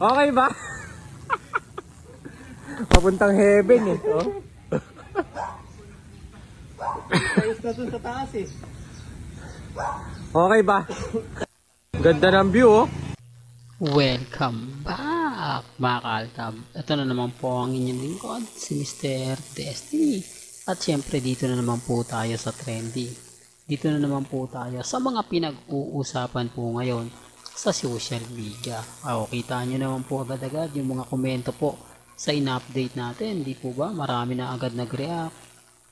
Okay ba? Papuntang heaven eh. Oh. Ayos na dun sa taas eh. Okay ba? Ganda ng view oh. Welcome back mga kaaltab. Ito na naman po ang inyong lingkod, si Mr. Destiny. At syempre dito na naman po tayo sa trending. Dito na naman po tayo sa mga pinag-uusapan po ngayon sa social media. Kita nyo naman po agad-agad yung mga komento po sa in-update natin. Di po ba? Marami na agad nag-react.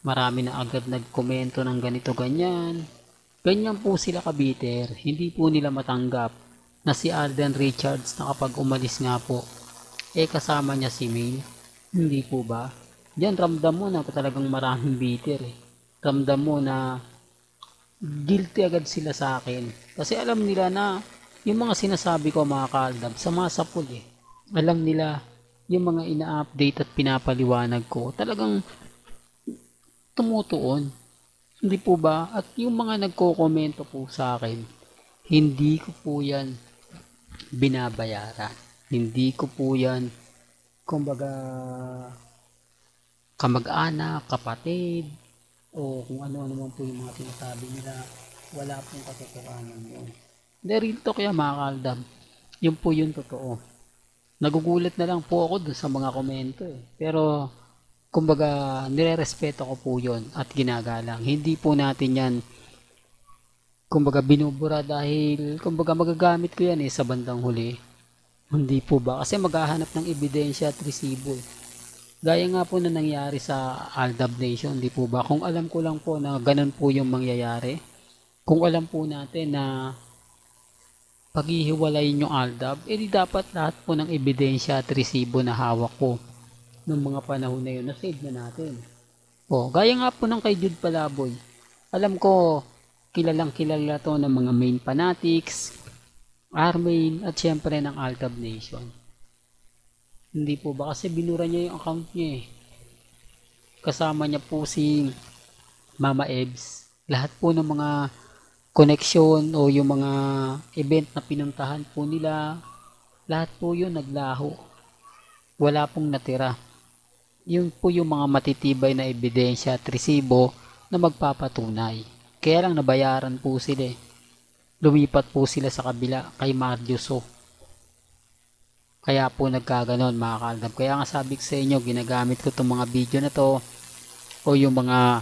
Marami na agad nag-komento ng ganito ganyan. Ganyan po sila kabiter. Hindi po nila matanggap na si Alden Richards na kapag umalis nga po kasama niya si Maine. Hindi po ba? Diyan ramdam mo na talagang maraming bitter eh. Ramdam mo na guilty agad sila sa akin. Kasi alam nila na yung mga sinasabi ko mga kaaldab, sumasapul eh. Alam nila yung mga ina-update at pinapaliwanag ko talagang tumutuon. Hindi po ba? At yung mga nagko-komento po sa akin, hindi ko po yan binabayaran. Hindi ko po yan, kumbaga, kamag-anak, kapatid, o kung ano-ano man po yung mga sinasabi nila. Wala pong katotohanan yun. Derito kaya mga kaaldab, yun po yung totoo. Nagugulat na lang po ako dun sa mga komento eh. Pero, kumbaga, nire-respeto ko po yun at ginagalang. Hindi po natin yan kumbaga binubura dahil kumbaga magagamit ko yan sa bandang huli. Hindi po ba? Kasi maghahanap ng ebidensya at resibo eh. Gaya nga po na nangyari sa Aldab Nation, hindi po ba? Kung alam ko lang po na ganun po yung mangyayari, kung alam po natin na paghihiwalayin yung Aldab, di dapat lahat po ng ebidensya at resibo na hawak ko ng mga panahon na yun, na-save na natin. Gaya nga po ng kay Jude Palaboy. Alam ko, kilalang kilala to ng mga main fanatics, Armain, at syempre ng Altab Nation. Hindi po ba? Kasi binura niya yung account niya eh. Kasama niya po si Mama Ebs. Lahat po ng mga connection o yung mga event na pinuntahan po nila, lahat po yun naglaho. Wala pong natira. Yun po yung mga matitibay na ebidensya at resibo na magpapatunay. Kaya lang nabayaran po sila eh. Lumipat po sila sa kabila kay Marjuso. Kaya po nagkaganon mga kaaldab. Kaya nga sabi ko sa inyo, ginagamit ko itong mga video na to o yung mga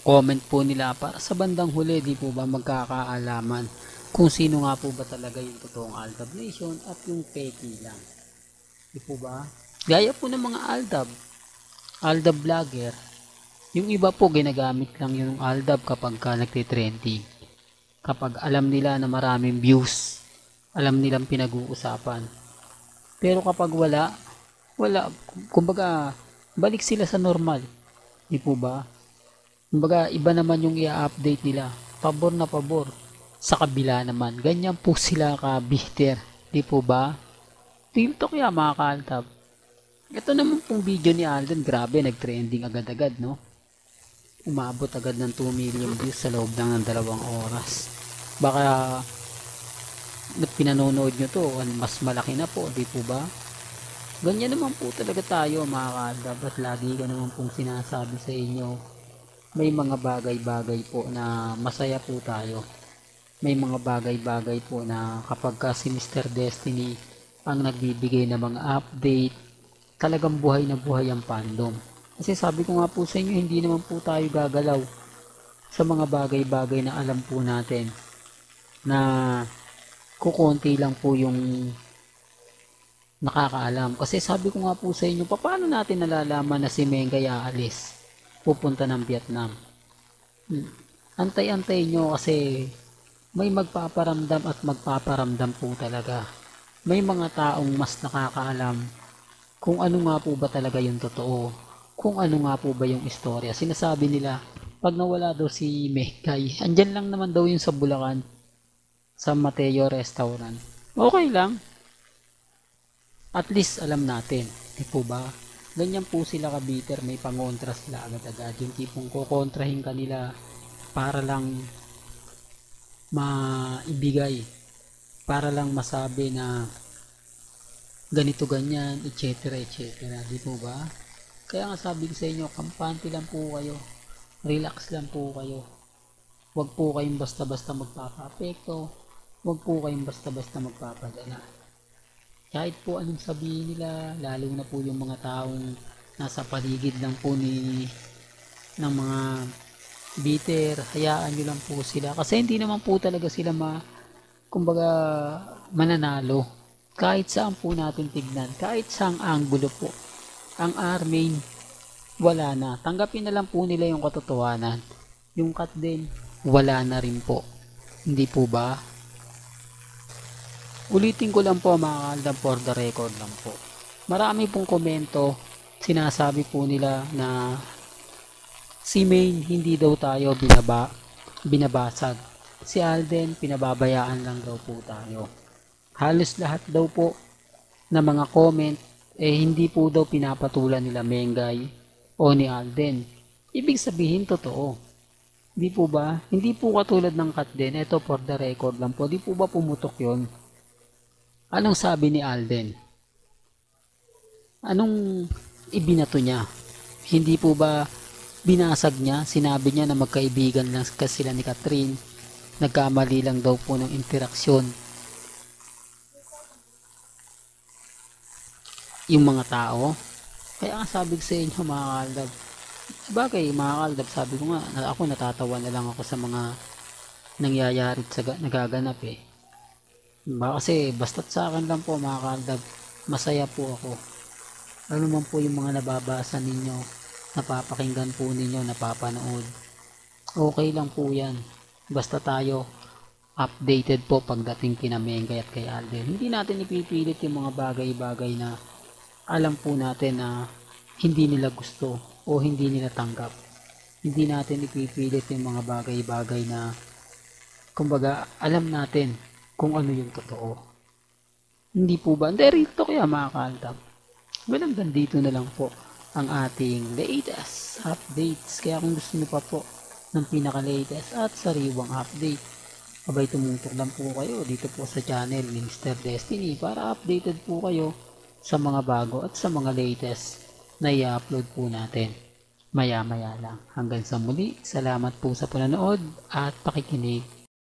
comment po nila para sa bandang huli, di po ba magkakaalaman kung sino nga po ba talaga yung totoong Aldab Nation at yung fake lang. Di po ba? Gaya po ng mga Aldab vlogger. Yung iba po ginagamit lang yung Aldab kapag nagtitrending. Kapag alam nila na maraming views, alam nilang pinag-uusapan. Pero kapag wala, kumbaga balik sila sa normal. Di po ba? Kumbaga iba naman yung i-update nila. Pabor na pabor. Sa kabila naman, ganyan po sila ka-bitter. Di po ba? Dito kaya mga kaaltab. Ito naman pong video ni Alden, grabe, nag-trending agad-agad, no? Umabot agad ng 2 million views sa loob lang ng 2 oras. Baka pinanonood nyo to, mas malaki na po, di po ba? Ganyan naman po talaga tayo mga kaaldab, at lagi ko naman pong sinasabi sa inyo, may mga bagay-bagay po na masaya po tayo. May mga bagay-bagay po na kapag si Mr. Destiny ang nagbibigay ng mga update, talagang buhay na buhay ang fandom. Kasi sabi ko nga po sa inyo, hindi naman po tayo gagalaw sa mga bagay-bagay na alam po natin na kukunti lang po yung nakakaalam. Kasi sabi ko nga po sa inyo, paano natin nalalaman na si Mengay aalis? Pupunta ng Vietnam. Antay-antay nyo kasi may magpaparamdam at magpaparamdam po talaga. May mga taong mas nakakaalam kung ano nga po ba talaga yung totoo. Kung ano nga po ba yung istorya. Sinasabi nila, pag nawala daw si Mengay, andyan lang naman daw yung sa Bulacan, sa Mateo Restaurant. Okay lang. At least alam natin. Di po ba? Ganyan po sila kabiter, may pangontra sila agad-agad. Yung tipong kukontrahin kanila para lang maibigay para lang masabi na ganito ganyan, etc. etc. Di po ba? Kaya nga sabi ko sa inyo, kampante lang po kayo. Relax lang po kayo. Huwag po kayong basta-basta magpapa-apekto. Huwag po kayong basta-basta magpapadala. Kahit po anong sabihin nila, lalo na po yung mga taong nasa paligid lang po ng mga bitter, hayaan nyo lang po sila. Kasi hindi naman po talaga sila kumbaga mananalo. Kahit saan po natin tignan, kahit saang anggulo po. Ang R-main, wala na. Tanggapin na lang po nila yung katotohanan. Yung cut din, wala na rin po. Hindi po ba? Ulitin ko lang po mga kaldab, for the record lang po. Marami pong komento, sinasabi po nila na si Main hindi daw tayo binabasag. Si Alden pinababayaan lang daw po tayo. Halos lahat daw po na mga comment hindi po daw pinapatulan nila Mengay o ni Alden. Ibig sabihin totoo. Di po ba? Hindi po katulad ng cut din. Ito for the record lang po. Di po ba pumutok yon? Anong sabi ni Alden? Anong ibinato niya? Hindi po ba binasag niya? Sinabi niya na magkaibigan lang kasi sila ni Catherine. Nagkamali lang daw po ng interaksyon. Yung mga tao. Kaya nga sabi ko sa inyo mga kaldab. Bagay mga kaldab, sabi ko nga, ako natatawa na lang ako sa mga nangyayari sa nagaganap eh. Kasi basta't sa akin lang po mga kaldab, masaya po ako. Ano man po yung mga nababasa ninyo, napapakinggan po ninyo, napapanood. Okay lang po yan. Basta tayo updated po pagdating kina Mengay at kay Alden. Hindi natin ipipilit yung mga bagay-bagay na alam po natin na hindi nila gusto o hindi nila tanggap. Hindi natin ipipilit yung mga bagay-bagay na kumbaga alam natin kung ano yung totoo. Hindi po ba? Hindi rito kaya mga kaldab. Well, hanggang dito na lang po ang ating latest updates. Kaya kung gusto nyo pa po ng pinaka-latest at sariwang update, abay tumutok lang po kayo dito po sa channel ni Mr. Destiny para updated po kayo sa mga bago at sa mga latest na i-upload po natin maya-maya lang. Hanggang sa muli, salamat po sa panonood at pakikinig.